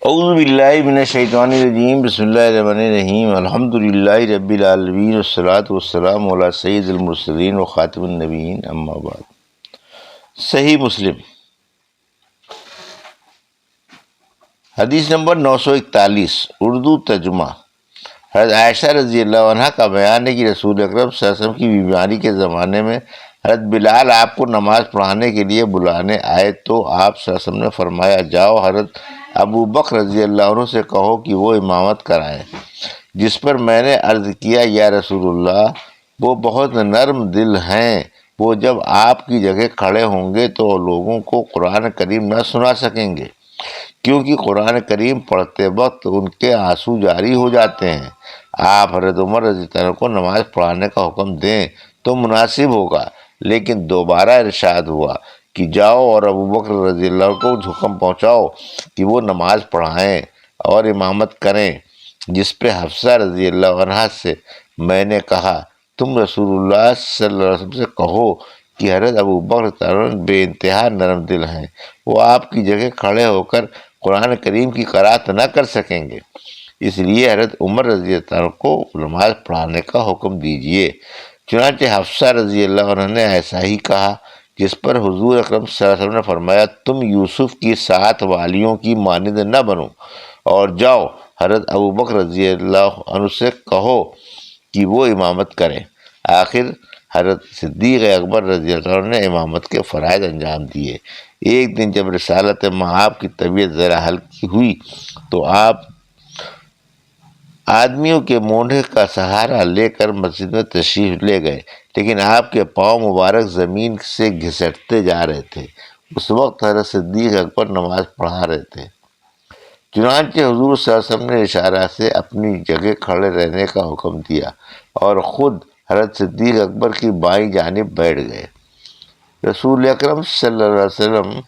اعوذ باللہ من الشیطان الرجیم، بسم اللہ الرحمن الرحیم، الحمد للہ رب العالمین، والصلاۃ والسلام علی سید المرسلین وخاتم النبیین، اما بعد۔ صحیح مسلم حدیث نمبر 941، اردو ترجمہ۔ حضرت عائشہ رضی اللہ عنہ کا بیان ہے کہ رسول اکرم صلی اللہ علیہ وسلم کی بیماری کے زمانے میں حضرت بلال آپ کو نماز پڑھانے کے لیے بلانے آئے تو آپ صلی اللہ علیہ وسلم نے فرمایا، جاؤ حضرت ابو بکر رضی اللہ عنہ سے کہو کہ وہ امامت کرائیں۔ جس پر میں نے عرض کیا، یا رسول اللہ، وہ بہت نرم دل ہیں، وہ جب آپ کی جگہ کھڑے ہوں گے تو لوگوں کو قرآن کریم نہ سنا سکیں گے، کیونکہ قرآن کریم پڑھتے وقت ان کے آنسو جاری ہو جاتے ہیں۔ آپ حضرت عمر رضی اللہ عنہ کو نماز پڑھانے کا حکم دیں تو مناسب ہوگا، لیکن دوبارہ ارشاد ہوا کہ جاؤ اور ابو بکر رضی اللہ عنہ کو حکم پہنچاؤ کہ وہ نماز پڑھائیں اور امامت کریں۔ جس پہ حفصہ رضی اللہ عنہ سے میں نے کہا، تم رسول اللہ صلی اللہ علیہ وسلم سے کہو کہ حضرت ابو بکر بے انتہا نرم دل ہیں، وہ آپ کی جگہ کھڑے ہو کر قرآن کریم کی قرأت نہ کر سکیں گے، اس لیے حضرت عمر رضی اللہ عنہ کو نماز پڑھانے کا حکم دیجیے۔ چنانچہ حفصہ رضی اللہ عنہ نے ایسا ہی کہا، جس پر حضور اکرم صلی اللہ علیہ وسلم نے فرمایا، تم یوسف کی 7 والیوں کی مانند نہ بنو، اور جاؤ حضرت ابو بکر رضی اللہ عنہ سے کہو کہ وہ امامت کریں۔ آخر حضرت صدیق اکبر رضی اللہ عنہ نے امامت کے فرائض انجام دیے۔ ایک دن جب رسالت مآب کی طبیعت ذرا ہلکی ہوئی تو آپ آدمیوں کے مونڈھے کا سہارا لے کر مسجد میں تشریف لے گئے، لیکن آپ کے پاؤں مبارک زمین سے گھسٹتے جا رہے تھے۔ اس وقت حضرت صدیق اکبر نماز پڑھا رہے تھے۔ چنانچہ حضور صلی اللہ علیہ وسلم نے اشارہ سے اپنی جگہ کھڑے رہنے کا حکم دیا اور خود حضرت صدیق اکبر کی بائیں جانب بیٹھ گئے۔ رسول اکرم صلی اللہ علیہ وسلم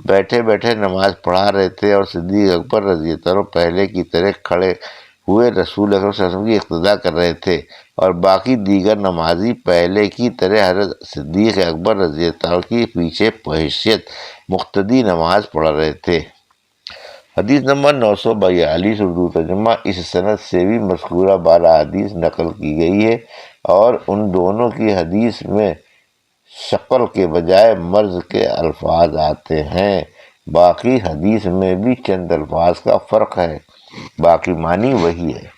بیٹھے بیٹھے نماز پڑھا رہے تھے اور صدیق اکبر رضی اللہ عنہ پہلے کی طرح کھڑے ہوئے رسول اکرم صلی اللہ علیہ وسلم کی اقتداء کر رہے تھے، اور باقی دیگر نمازی پہلے کی طرح حضرت صدیق اکبر رضی اللہ عنہ کی پیچھے بحیثیت مقتدی نماز پڑھ رہے تھے۔ حدیث نمبر 942، اردو ترجمہ۔ اس سند سے بھی مذکورہ بالا حدیث نقل کی گئی ہے، اور ان دونوں کی حدیث میں شکل کے بجائے مرض کے الفاظ آتے ہیں۔ باقی حدیث میں بھی چند الفاظ کا فرق ہے، باقی معنی وہی ہے۔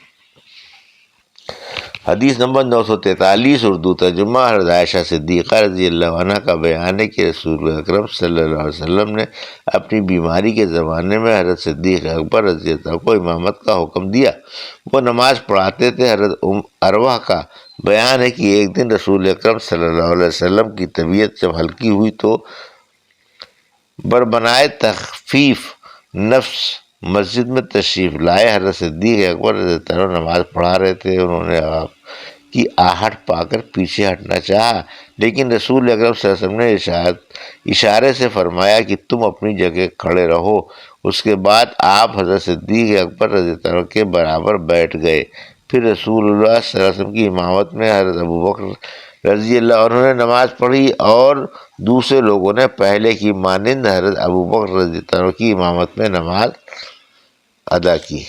حدیث نمبر 943، اردو ترجمہ۔ حضرت عائشہ صدیقہ رضی اللہ عنہ کا بیان ہے کہ رسول اکرم صلی اللہ علیہ وسلم نے اپنی بیماری کے زمانے میں حضرت صدیق اکبر رضی اللہ عنہ کو امامت کا حکم دیا۔ وہ نماز پڑھاتے تھے۔ حضرت عروہ کا بیان ہے کہ ایک دن رسول اکرم صلی اللہ علیہ وسلم کی طبیعت جب ہلکی ہوئی تو بربنائے تخفیف نفس مسجد میں تشریف لائے۔ حضرت صدیق اکبر رضی اللہ عنہ نماز پڑھا رہے تھے۔ انہوں نے آپ کی آہٹ پا کر پیچھے ہٹنا چاہا، لیکن رسول اکرم صلی اللہ علیہ وسلم نے اشارے سے فرمایا کہ تم اپنی جگہ کھڑے رہو۔ اس کے بعد آپ حضرت صدیق اکبر رضی اللہ عنہ کے برابر بیٹھ گئے۔ پھر رسول اللہ صلی اللہ علیہ وسلم کی امامت میں حضرت ابو بکر رضی اللہ عنہ نے نماز پڑھی، اور دوسرے لوگوں نے پہلے کی مانند حضرت ابو بکر رضی اللہ عنہ کی امامت میں نماز ادا کی۔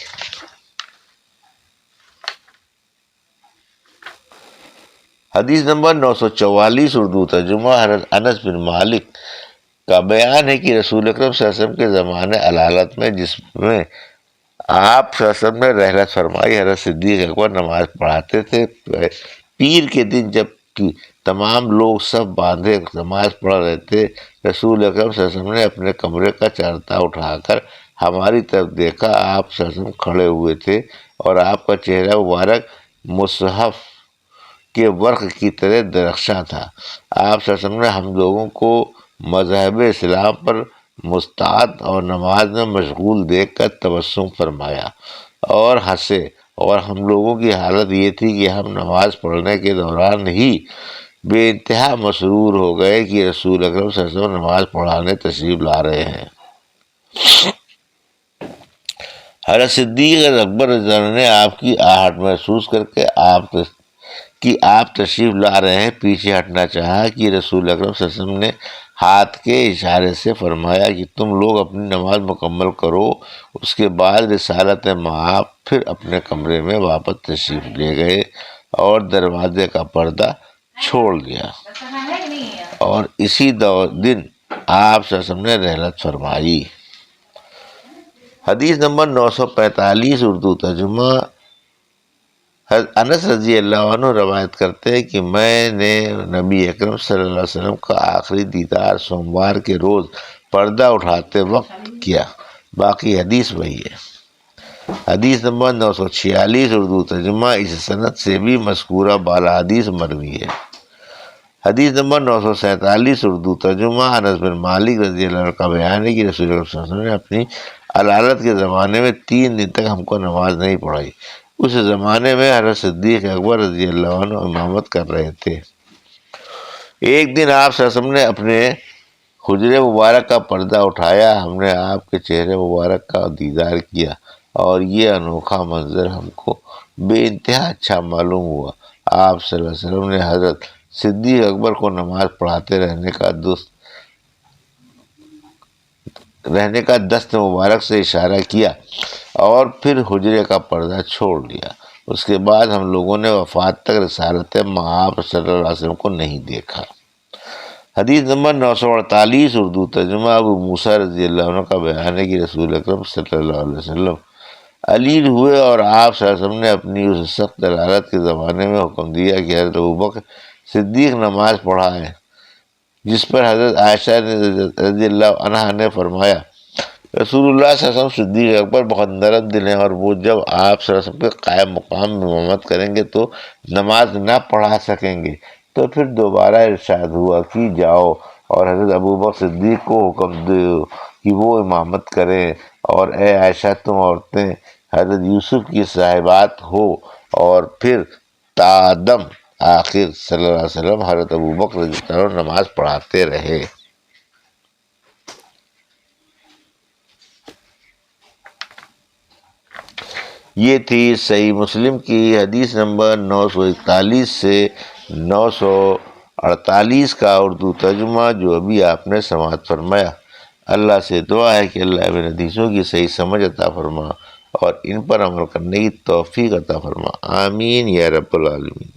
حدیث نمبر 944، اردو ترجمہ۔ حضرت انس بن مالک کا بیان ہے کہ رسول اکرم صلی اللہ علیہ وسلم کے زمانے الحالت میں، جس میں آپ صلی اللہ علیہ وسلم نے رحلت فرمائی، حضرت صدیق اکبر نماز پڑھاتے تھے۔ پیر کے دن جب کہ تمام لوگ سب باندھے نماز پڑھ رہے تھے، رسول اکرم صلی اللہ علیہ وسلم نے اپنے کمرے کا چرتا اٹھا کر ہماری طرف دیکھا۔ آپ صلی اللہ علیہ وسلم کھڑے ہوئے تھے اور آپ کا چہرہ مبارک مصحف کے ورق کی طرح درخشاں تھا۔ آپ صلی اللہ علیہ وسلم نے ہم لوگوں کو مذہب اسلام پر مستعد اور نماز میں مشغول دیکھ کر تبسم فرمایا اور ہنسے، اور ہم لوگوں کی حالت یہ تھی کہ ہم نماز پڑھنے کے دوران ہی بے انتہا مسرور ہو گئے کہ رسول اکرم صلی اللہ علیہ وسلم نماز پڑھانے تشریف لا رہے ہیں۔ حضرت صدیق اکبر رضی اللہ عنہ نے آپ کی آہٹ محسوس کر کے آپ کہ آپ تشریف لا رہے ہیں پیچھے ہٹنا چاہا کہ رسول اکرم صلی اللہ علیہ وسلم نے ہاتھ کے اشارے سے فرمایا کہ تم لوگ اپنی نماز مکمل کرو۔ اس کے بعد رسالت مآب پھر اپنے کمرے میں واپس تشریف لے گئے اور دروازے کا پردہ چھوڑ دیا، اور اسی دن آپ صلی اللہ علیہ وسلم نے رحلت فرمائی۔ حدیث نمبر 945 اردو ترجمہ۔ حضرت انس رضی اللہ عنہ روایت کرتے ہیں کہ میں نے نبی اکرم صلی اللہ علیہ وسلم کا آخری دیدار سوموار کے روز پردہ اٹھاتے وقت کیا۔ باقی حدیث وہی ہے۔ حدیث نمبر 946 اردو ترجمہ۔ اس سند سے بھی مذکورہ بالا حدیث مروی ہے۔ حدیث نمبر 947 اردو ترجمہ۔ انس بن مالک رضی اللہ عنہ کا بیان ہے کہ رسول اللہ صلی اللہ علیہ وسلم نے اپنی علالت کے زمانے میں 3 دن تک ہم کو نماز نہیں پڑھائی۔ اس زمانے میں حضرت صدیق اکبر رضی اللہ عنہ امامت کر رہے تھے۔ ایک دن آپ صلی اللہ علیہ وسلم نے اپنے حجرے مبارک کا پردہ اٹھایا، ہم نے آپ کے چہرے مبارک کا دیدار کیا اور یہ انوکھا منظر ہم کو بے انتہا اچھا معلوم ہوا۔ آپ صلی اللہ علیہ وسلم نے حضرت صدیق اکبر کو نماز پڑھاتے رہنے کا دست مبارک سے اشارہ کیا اور پھر حجرے کا پردہ چھوڑ دیا۔ اس کے بعد ہم لوگوں نے وفات تک رسالت مآب صلی اللہ علیہ وسلم کو نہیں دیکھا۔ حدیث نمبر 948 اردو ترجمہ۔ ابو موسیٰ رضی اللہ عنہ کا بیان ہے کہ رسول اکرم صلی اللہ علیہ وسلم علیل ہوئے اور آپ صلی اللہ علیہ وسلم نے اپنی اس سخت علالت کے زمانے میں حکم دیا کہ حضرت ابوبکر صدیق نماز پڑھائیں، جس پر حضرت عائشہ رضی اللہ عنہا نے فرمایا رسول اللہ صلی اللہ علیہ وسلم صدیق اکبر بہت نرم دل ہیں، اور وہ جب آپ صلی اللہ علیہ وسلم کے قائم مقام میں امامت کریں گے تو نماز نہ پڑھا سکیں گے۔ تو پھر دوبارہ ارشاد ہوا کہ جاؤ اور حضرت ابوبکر صدیق کو حکم دو کہ وہ امامت کریں، اور اے عائشہ تم عورتیں حضرت یوسف کی صاحبات ہو۔ اور پھر تادم آخر صلی اللہ علیہ وسلم حضرت ابوبکر رضی اللہ عنہ نماز پڑھاتے رہے۔ یہ تھی صحیح مسلم کی حدیث نمبر 941 سے 948 کا اردو ترجمہ، جو ابھی آپ نے سماعت فرمایا۔ اللہ سے دعا ہے کہ اللہ ابن حدیثوں کی صحیح سمجھ عطا فرما اور ان پر عمل کرنے کی توفیق عطا فرما، آمین یا رب العالمین۔